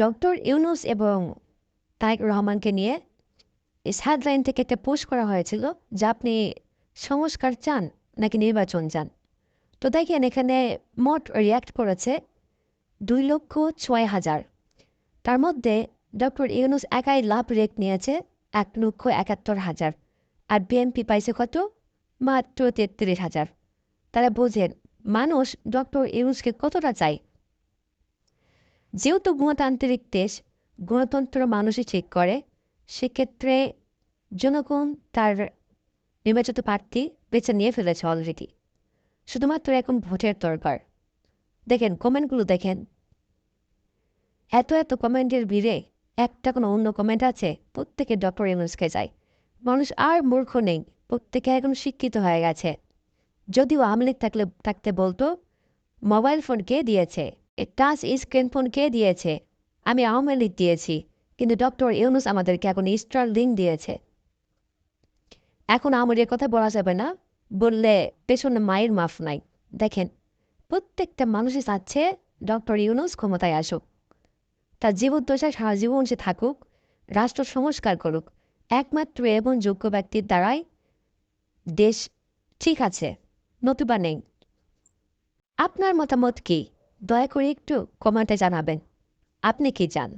Doctor Yunus এবং তারেক রহমানকে নিয়ে হেডলাইন থেকে একটা পোস্ট করা হয়েছিল যে আপনি সংস্কার চান নাকি নির্বাচন চান। তো দেখেন এখানে মোট রিয়াক্ট করেছে 2,06,000। তার মধ্যে ডক্টর ইউনুস একাই লাভ রেট নিয়েছে 1,71,000, আর বিএনপি পাইছে কত? মাত্র 33,000। তারা বোঝেন মানুষ ডক্টর ইউনুসকে কতটা চায়। যেহেতু গণতান্ত্রিক দেশ, গণতন্ত্র মানুষই ঠিক করে, সেক্ষেত্রে জনগণ তার নির্বাচিত প্রার্থী বেছে নিয়ে ফেলেছে অলরেডি। শুধুমাত্র এখন ভোটের দরকার। দেখেন কমেন্টগুলো দেখেন, এত এত কমেন্টের ভিড়ে একটা কোনো অন্য কমেন্ট আছে? প্রত্যেকে ডক্টর ইউনুসকে যায়। মানুষ আর মূর্খ নেই, প্রত্যেকে এখন শিক্ষিত হয়ে গেছে। যদিও আমলিক থাকতে বলতো মোবাইল ফোন কে দিয়েছে, টাচ স্ক্রিন ফোন কে দিয়েছে? আমি আওয়ামী লীগ দিয়েছি, কিন্তু ডক্টর ইউনুস আমাদেরকে এখন স্টার লিঙ্ক দিয়েছে। এখন আমাদের কথা বলা যাবে না, বললে পেছনে মায়ের মাফ নাই। দেখেন প্রত্যেকটা মানুষই চাচ্ছে ডক্টর ইউনুস ক্ষমতায় আসুক, তার জীবদ্দশায় সারা জীবন সে থাকুক, রাষ্ট্র সংস্কার করুক। একমাত্র এবং যোগ্য ব্যক্তির দ্বারাই দেশ ঠিক আছে, নতুবা নেই। আপনার মতামত কি? দয়া করে একটু কমেন্টে জানাবেন। আপনি কি চান?